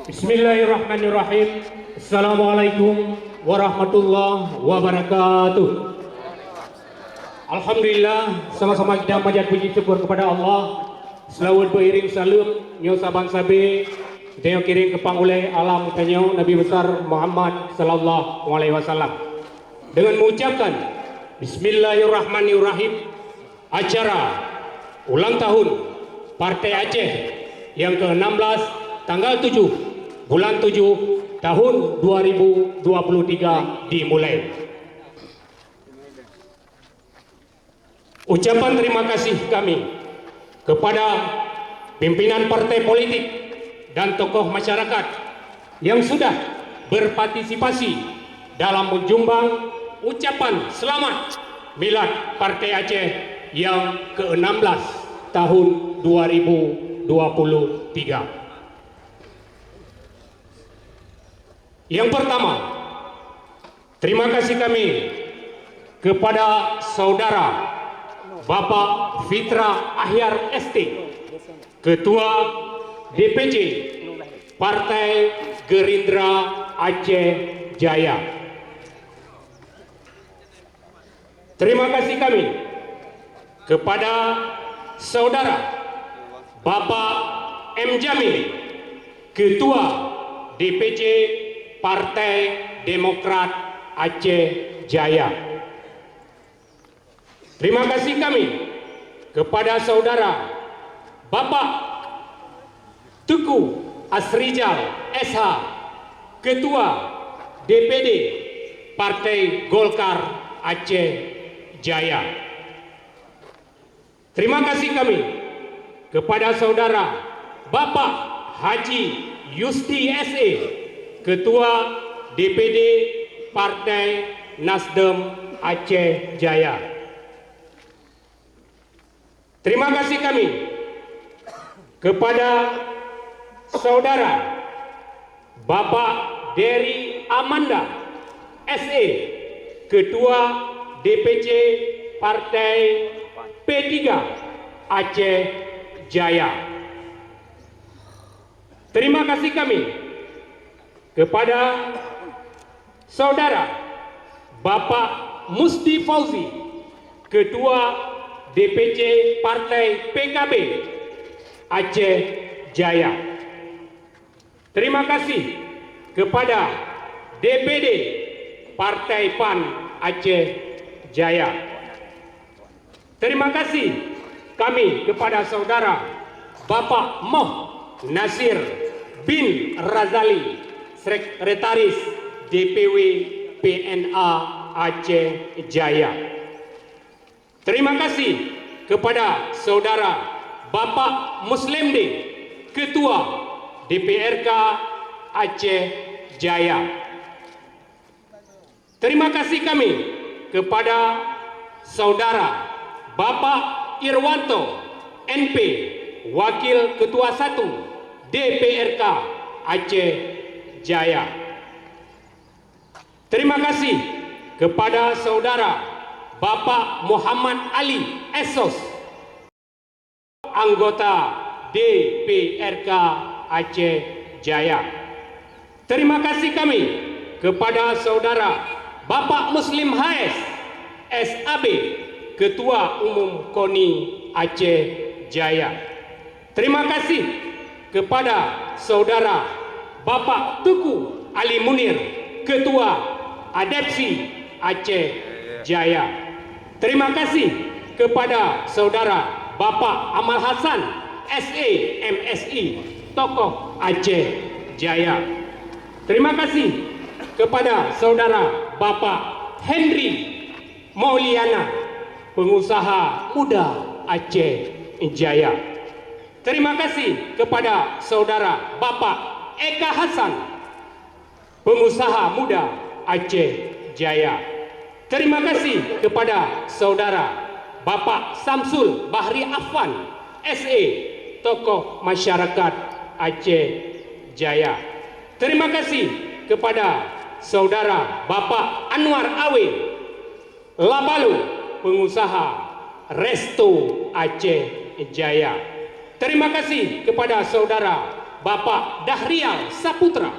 Bismillahirrahmanirrahim. Assalamualaikum warahmatullahi wabarakatuh. Alhamdulillah, sama-sama kita panjat puji syukur kepada Allah. Selawat beriring salam nyo saban sabe kita kirim ke pangulai alam kanyo Nabi besar Muhammad sallallahu alaihi wasallam. Dengan mengucapkan Bismillahirrahmanirrahim, acara ulang tahun Partai Aceh yang ke-16 tanggal 7 bulan 7 tahun 2023 dimulai. Ucapan terima kasih kami kepada pimpinan partai politik dan tokoh masyarakat yang sudah berpartisipasi dalam menjumbang ucapan selamat milad Partai Aceh yang ke-16 tahun 2023. Yang pertama, terima kasih kami kepada saudara Bapak Fitra Ahyar ST, Ketua DPC Partai Gerindra Aceh Jaya. Terima kasih kami kepada saudara Bapak M. Jamil, Ketua DPC Partai Demokrat Aceh Jaya. Terima kasih kami kepada saudara Bapak Teguh Asrijal SH, Ketua DPD Partai Golkar Aceh Jaya. Terima kasih kami kepada saudara Bapak Haji Yusti SE, Ketua DPD Partai Nasdem Aceh Jaya. Terima kasih kami kepada saudara Bapak Dery Amanda SE, Ketua DPC Partai P3 Aceh Jaya. Terima kasih kami kepada saudara Bapak Musdi Fauzi, Ketua DPC Partai PKB Aceh Jaya. Terima kasih kepada DPD Partai PAN Aceh Jaya. Terima kasih kami kepada saudara Bapak Moh Nasir bin Razali, Sekretaris DPW PNA Aceh Jaya. Terima kasih kepada saudara Bapak Muslim D, Ketua DPRK Aceh Jaya. Terima kasih kami kepada saudara Bapak Irwanto NP, Wakil Ketua 1 DPRK Aceh Jaya. Terima kasih kepada saudara Bapak Muhammad Ali Esos, anggota DPRK Aceh Jaya. Terima kasih kami kepada saudara Bapak Muslim Haes SAB, Ketua Umum KONI Aceh Jaya. Terima kasih kepada saudara Bapak Tuku Ali Munir, Ketua Adepsi Aceh Jaya. Terima kasih kepada saudara Bapak Amal Hasan SE MSI, tokoh Aceh Jaya. Terima kasih kepada saudara Bapak Henry Mauliana, pengusaha muda Aceh Jaya. Terima kasih kepada saudara Bapak Eka Hasan, pengusaha muda Aceh Jaya. Terima kasih kepada saudara Bapak Samsul Bahri Afwan SE, tokoh masyarakat Aceh Jaya. Terima kasih kepada saudara Bapak Anwar Awe Labalu, pengusaha Resto Aceh Jaya. Terima kasih kepada saudara Bapak Dahrial Saputra,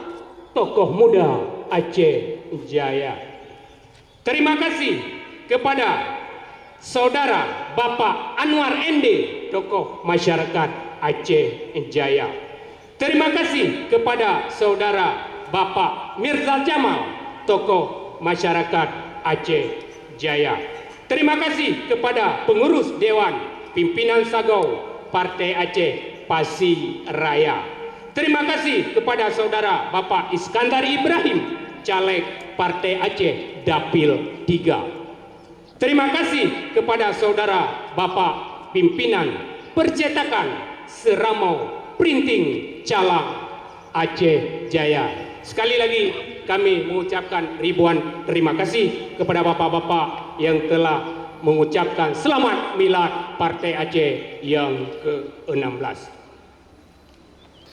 tokoh muda Aceh Jaya. Terima kasih kepada Saudara Bapak Anwar Ende, tokoh masyarakat Aceh Jaya. Terima kasih kepada Saudara Bapak Mirza Jamal, tokoh masyarakat Aceh Jaya. Terima kasih kepada pengurus Dewan Pimpinan Sagau Partai Aceh Pasi Raya. Terima kasih kepada Saudara Bapak Iskandar Ibrahim, caleg Partai Aceh Dapil 3. Terima kasih kepada Saudara Bapak Pimpinan Percetakan Seramau Printing Calang Aceh Jaya. Sekali lagi kami mengucapkan ribuan terima kasih kepada bapak-bapak yang telah mengucapkan selamat milad Partai Aceh yang ke-16.